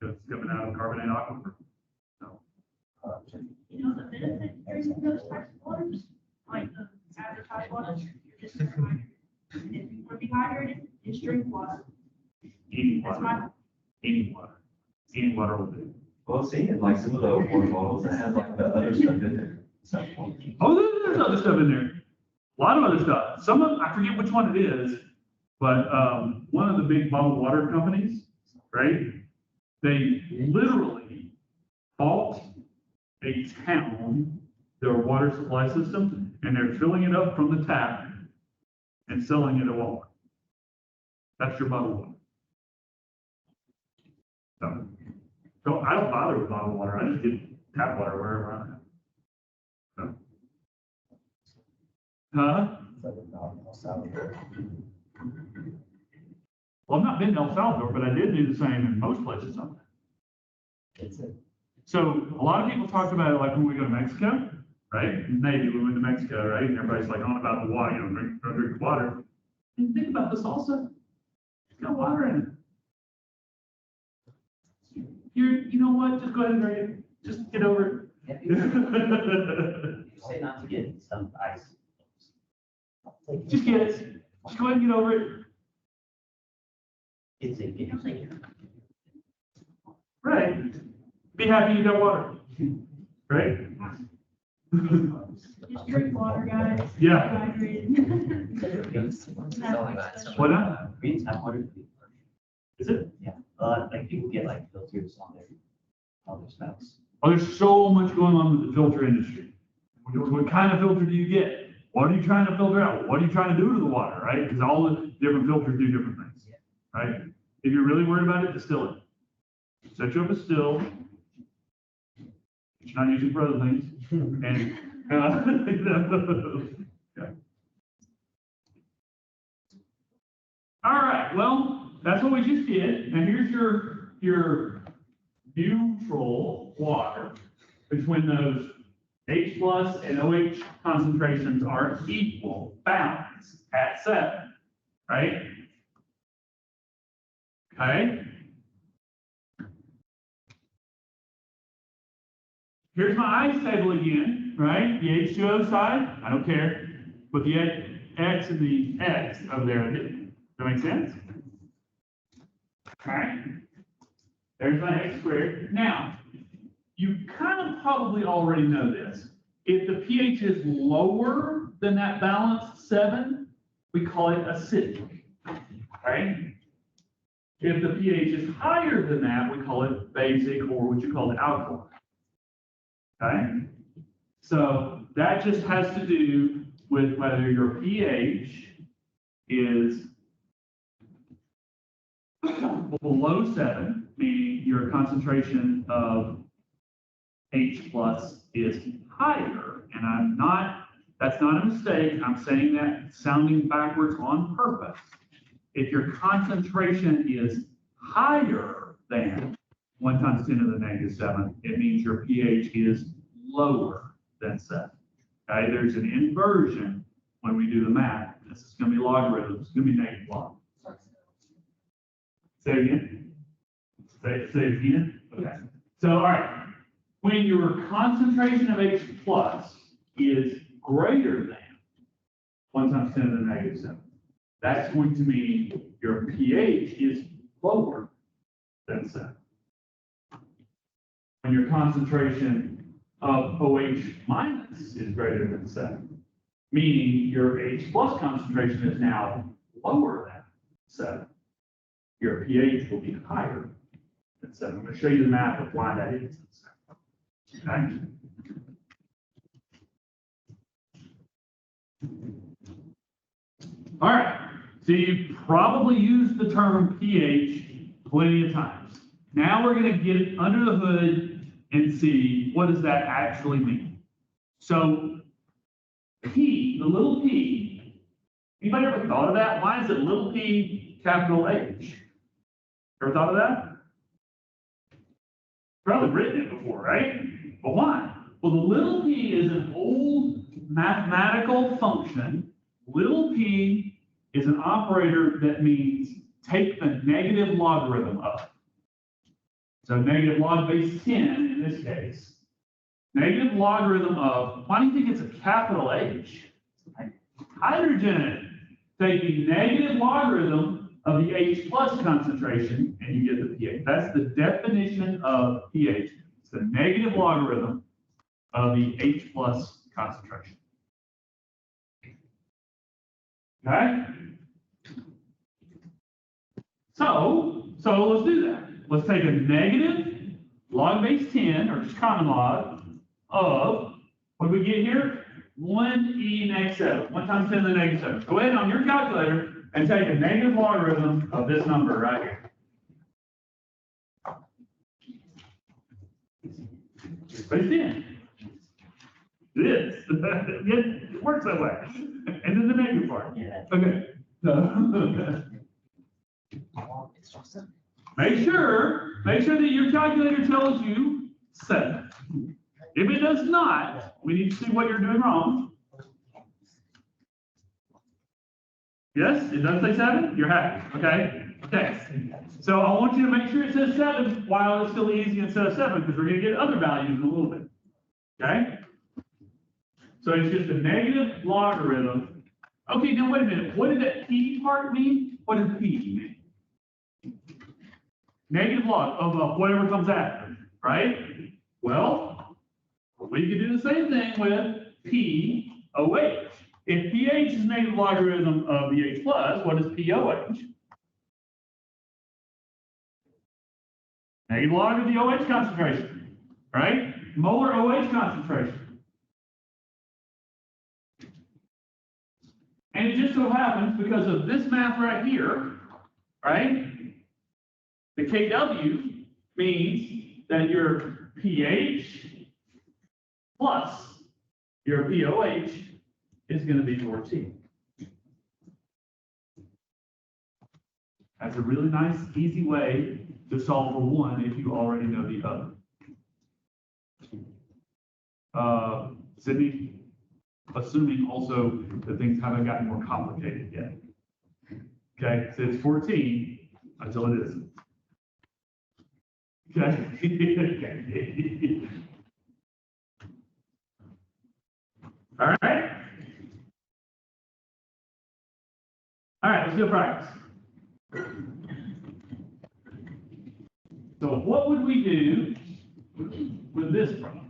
It's coming out of carbonate aquifer. So, You know, the benefit of drinking those types of waters, like the advertised waters, you're just dehydrated. And if you want to be hydrated, just drink water. any That's water, my, any water will do. Well, see, and like some of the water bottles that have like the other stuff in there. So, Oh, there's other stuff in there. A lot of other stuff. Some of, I forget which one it is, but one of the big bottled water companies, right? They literally bought a town, their water supply system, and they're filling it up from the tap and selling it at Walmart. That's your bottled water. So I don't bother with bottled water. I just get tap water wherever I'm at. So. Huh? Well, I've not been to El Salvador, but I did do the same in most places. So a lot of people talked about it like when we go to Mexico, right? Maybe we went to Mexico, right? And everybody's like on about the water, don't drink the water. And think about the salsa. It's got water in it. You know what? Just go ahead and drink it. Just get over it. You say not to get some ice. Just get it. Just go ahead and get over it. It's a get Right. Be happy you got water. Right? just drink water, guys. Yeah. Hydrated. What now? Green tap water. Is it? Yeah, like people get like filters on their other spouts. Oh, there's so much going on with the filter industry. What kind of filter do you get? What are you trying to filter out? What are you trying to do to the water, right? Because all the different filters do different things, right? If you're really worried about it, distill it. Set you up a still. You're not using for other things. And, yeah. All right, well, that's what we just did. Now here's your neutral water between those H plus and OH concentrations are equal, balanced at 7, right? Okay? Here's my ice table again, right? The H2O side, I don't care. But the X and the X over there, does that make sense? Okay? There's my X squared. Now, you kind of probably already know this. If the pH is lower than that balanced 7, we call it acidic, right? If the pH is higher than that, we call it basic, or what you call it alkaline. Okay? So that just has to do with whether your pH is below 7, meaning your concentration of H plus is higher. And that's not a mistake. I'm saying that sounding backwards on purpose. If your concentration is higher than 1 times 10 to the negative 7, it means your pH is lower than 7. Okay, there's an inversion when we do the math. This is going to be logarithm. It's going to be negative log. Say it again. Say it again. Okay. So, all right. When your concentration of H plus is greater than 1 times 10 to the negative 7, that's going to mean your pH is lower than 7. When your concentration of OH minus is greater than 7, meaning your H plus concentration is now lower than 7, your pH will be higher than 7. I'm going to show you the math of why that is. Okay. All right. So you probably used the term pH plenty of times. Now we're going to get under the hood and see what does that actually mean. So P, the little p, anybody ever thought of that? Why is it little p, capital H? Ever thought of that? Probably written it before, right? But why? Well, the little p is an old mathematical function. Little p is an operator that means take the negative logarithm of. So negative log base 10 in this case. Negative logarithm of, why do you think it's a capital H? Hydrogen. Take the negative logarithm of the H plus concentration and you get the pH. That's the definition of pH. It's the negative logarithm of the H plus concentration. Okay? So let's do that. Let's take a negative log base 10, or just common log, of, what do we get here? 1e negative 7, 1 times 10 to the negative 7. Go ahead on your calculator and take a negative logarithm of this number right here. Base 10. It is. It works that way. And then the negative part. Yeah. Okay. So, make sure that your calculator tells you 7. If it does not, we need to see what you're doing wrong. Yes, it does say 7? You're happy, okay? Okay. So I want you to make sure it says 7 while it's still easy instead of 7, because we're going to get other values in a little bit. Okay? So it's just a negative logarithm. Okay, now wait a minute. What did that P part mean? What does P mean? Negative log of whatever comes after, right? Well, we can do the same thing with POH. If pH is negative logarithm of the H plus, what is POH? Negative log of the OH concentration, right? Molar OH concentration. And it just so happens, because of this math right here, right? The KW means that your pH plus your POH is going to be your T. That's a really nice, easy way to solve for one if you already know the other. Sydney? Assuming also that things haven't gotten more complicated yet. Okay, so it's 14 until it isn't. Okay. Okay. All right. All right, let's do practice. So what would we do with this problem?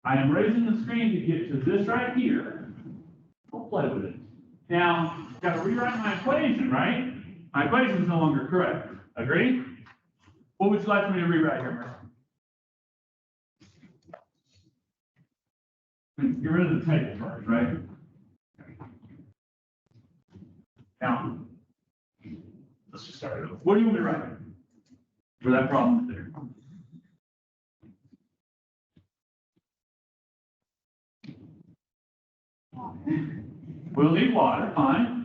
I am raising the screen to get to this right here. We'll play with it. Now, got to rewrite my equation, right? My equation is no longer correct. Agree? What would you like for me to rewrite here, Mercy? Get rid of the table first, right? Now, let's just start it over. What do you want me to write for that problem there? We'll need water, fine.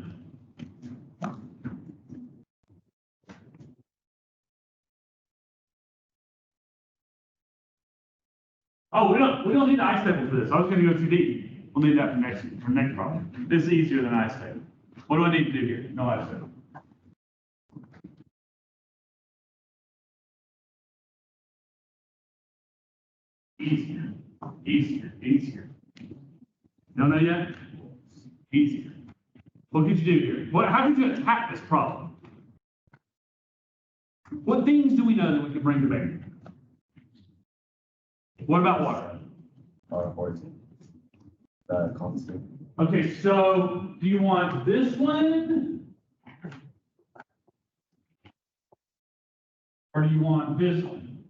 Oh, we don't need the ice table for this. I was gonna go too deep. We'll need that for next problem. This is easier than ice table. What do I need to do here? No ice table. Easier, easier, easier. No, not yet? Easier. What could you do here? How could you attack this problem? What things do we know that we can bring to bear? What about water? 14. Constant. Okay, so do you want this one? Or do you want this one?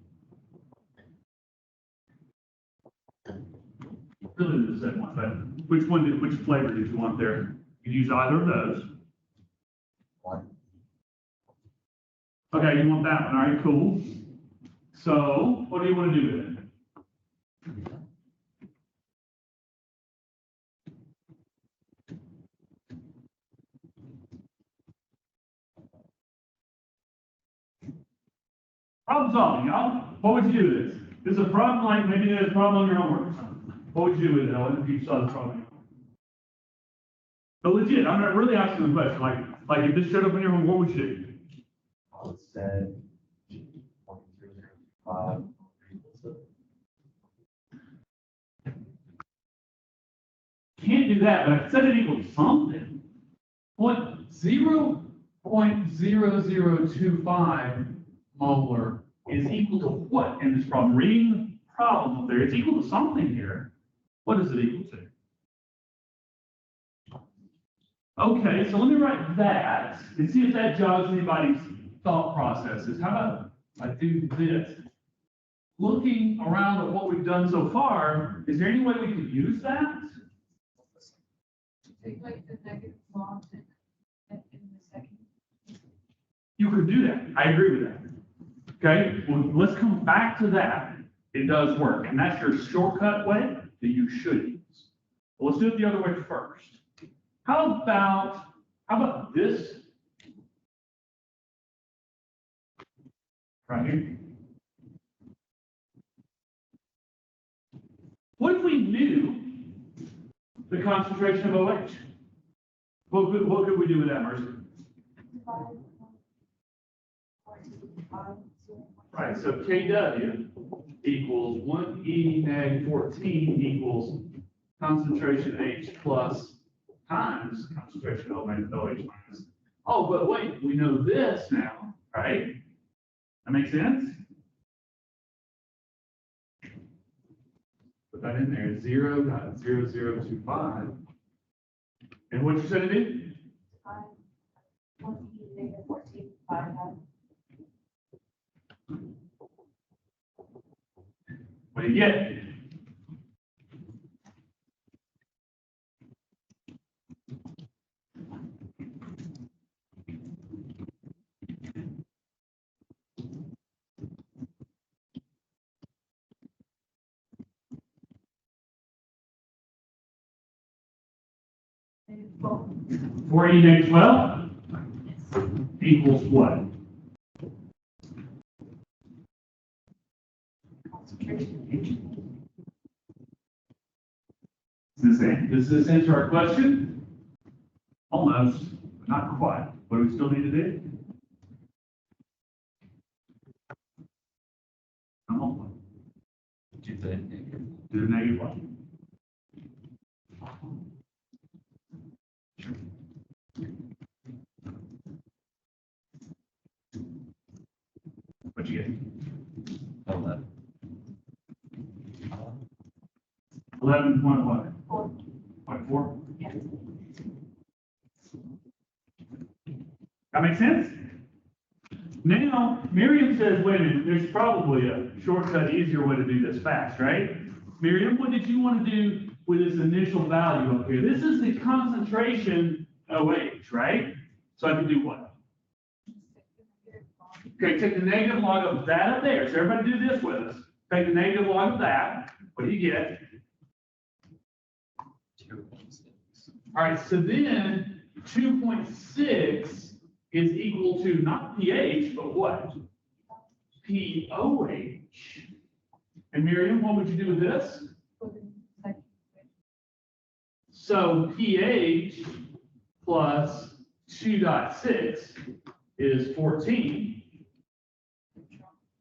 Really the same one, but which flavor did you want there? You can use either of those. One. Okay, you want that one, all right, cool. So what do you want to do with it? Problem solving, y'all. What would you do with this? This is a problem like maybe there's a problem on your homework. What would you do with it, Ellen, if you saw the problem? But legit, I'm not really asking the question. Like if this showed up on your homework, what would you do? I would say 0.005. Can't do that, but I said it equals something. 0.0025 molar is equal to what in this problem? Reading the problem up there, it's equal to something here. What is it equal to? Okay, so let me write that and see if that jogs anybody's thought processes. How about I do this? Looking around at what we've done so far, is there any way we could use that? Like the negative log in the second. You could do that. I agree with that. Okay, well, let's come back to that. It does work, and that's your shortcut way that you should use. Well, let's do it the other way first. How about this? Right here. What if we knew the concentration of OH? What could we do with that, Mercy? Right, so KW equals 1E neg 14 equals concentration H plus times concentration OH minus. Oh, but wait, we know this now, right? That makes sense? Put that in there, 0.0025. And what you said to do? 1E-14. What do you get? Well, 4E neg 12 equals what? Does this answer our question? Almost, but not quite. What do we still need to do? Come on, Do the negative. do the negative one. What'd you get? 11. 11.4. Yes. That makes sense? Now, Miriam says, wait a minute, there's probably a shortcut, easier way to do this fast, right? Miriam, what did you want to do with this initial value up here? This is the concentration OH, right? So I can do what? Okay, take the negative log of that up there. So everybody do this with us. Take the negative log of that. What do you get? 2.6. All right, so then 2.6 is equal to not pH, but what? POH. And Miriam, what would you do with this? So pH plus 2.6 is 14.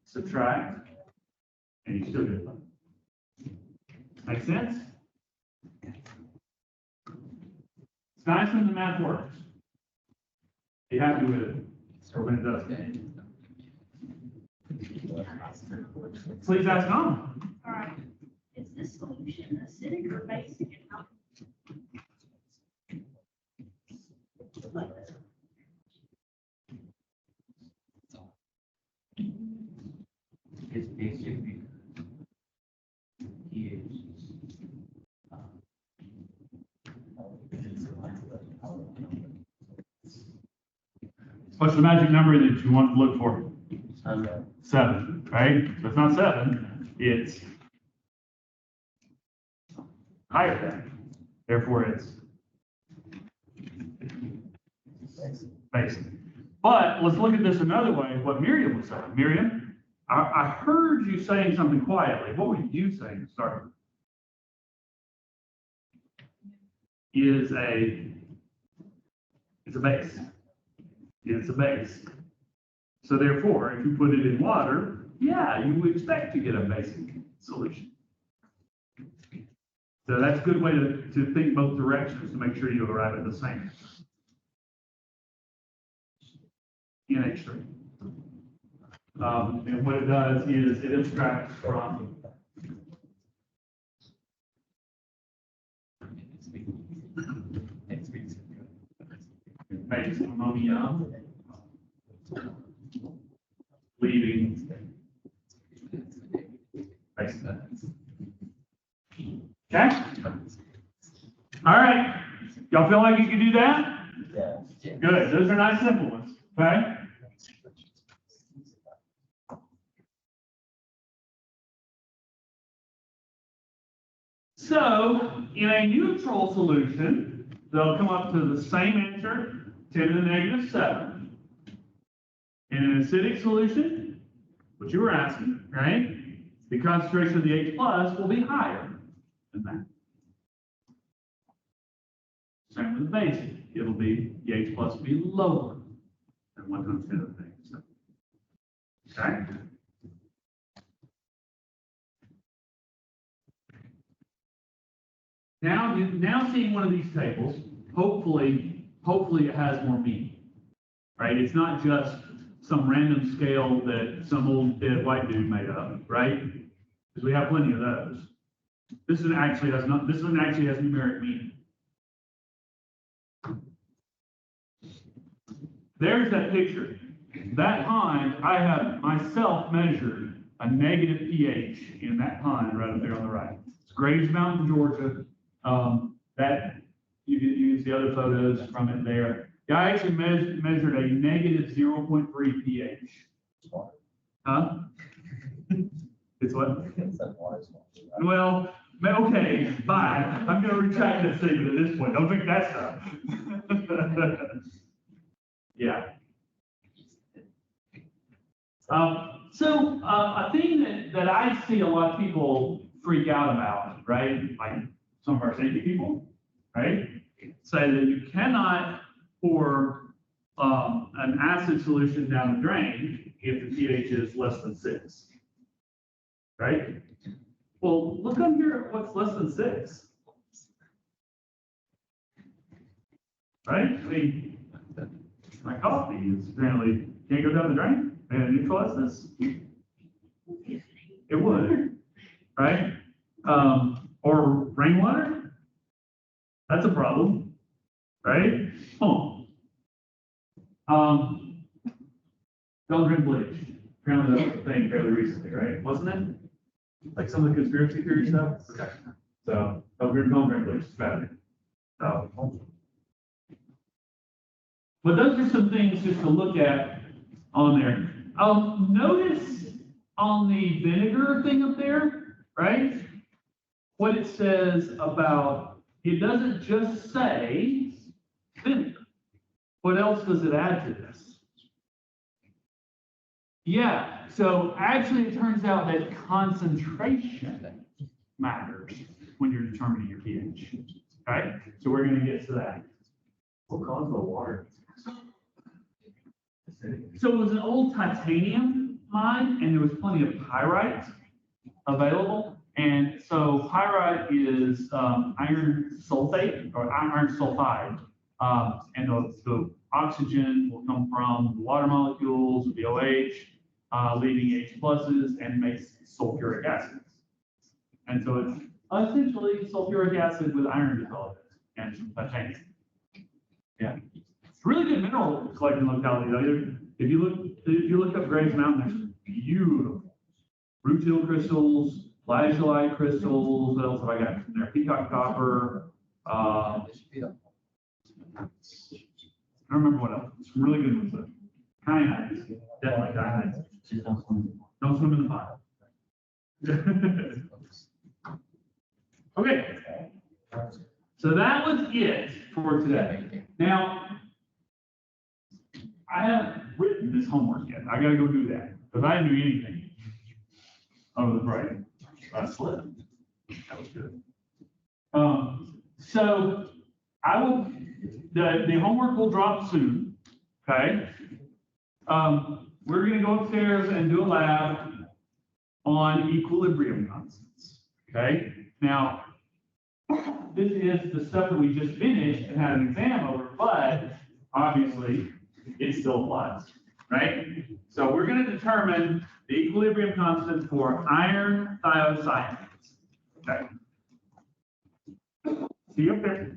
Subtract, and you still get 11. Make sense? It's nice when the math works. Be happy with it, or when it doesn't. Please ask on. All right, is this solution acidic or basic and how? It's basic because pH is, What's the magic number that you want to look for? 7, right? So it's not 7, it's higher than. Therefore, it's basic. But let's look at this another way, what Miriam was saying. Miriam, I heard you saying something quietly. What were you saying to start with? It's a base. It's a base. So therefore, if you put it in water, yeah, you would expect to get a basic solution. So that's a good way to think both directions to make sure you arrive at the same. NH3. And what it does is it abstracts from base ammonia, leaving base. Okay? All right. Y'all feel like you can do that? yeah. Good. Those are nice simple ones. Okay? So, in a neutral solution, they'll come up to the same answer, 10 to the negative 7. In an acidic solution, what you were asking, right? The concentration of the H plus will be higher than that. Same with the basic. It'll be, the H plus will be lower than 1 times 10 to the negative 7. Okay? Now seeing one of these tables, hopefully it has more meaning, right? It's not just some random scale that some old dead white dude made up, right? Because we have plenty of those. This one actually has numeric meaning. There's that picture. That pond, I have myself measured a negative pH in that pond right up there on the right. It's Graves Mountain, Georgia. That you can see the other photos from it there. I actually measured a negative 0.3 pH. Huh? It's what? Well, okay, bye. I'm going to retract that statement at this point. Don't think that's stuff. Yeah. A thing that I see a lot of people freak out about, right? Like some of our safety people, right? Say that you cannot pour an acid solution down the drain if the pH is less than 6, right? Well, look on here at what's less than 6. Right? I mean, my coffee is apparently can't go down the drain and neutralize this. It would, right? Or rainwater. That's a problem, right? Don't drink bleach. Apparently that's a thing fairly recently, right? Wasn't it? Like some of the conspiracy theory stuff? Okay. So don't drink bleach. It's bad. So. But those are some things just to look at on there. Notice on the vinegar thing up there, right? What it says about, it doesn't just say vinegar. What else does it add to this? Yeah, so actually it turns out that concentration matters when you're determining your pH, right? So we're going to get to that. What caused the water? So it was an old titanium mine, and there was plenty of pyrite available. And so pyrite is iron sulfate or iron sulfide. And the oxygen will come from the water molecules, the OH, leaving H pluses, and makes sulfuric acid. And so it's essentially sulfuric acid with iron developed and some titanium. Yeah. It's really good mineral collecting locality though. If you look up Graves Mountain, there's beautiful rutile crystals, lazulite crystals. What else have I got from there? Peacock copper. I don't remember what else. Some really good ones. Kyanites, definitely kyanites. Don't swim in the pond. Okay. So that was it for today. Now, I haven't written this homework yet. I gotta go do that, because I didn't do anything over the break. I slept. That was good. So I will, the homework will drop soon, okay? We're gonna go upstairs and do a lab on equilibrium constants, okay? Now, this is the stuff that we just finished and had an exam over, but obviously it still applies, right? So we're going to determine the equilibrium constant for iron thiocyanates. Okay. See you up there.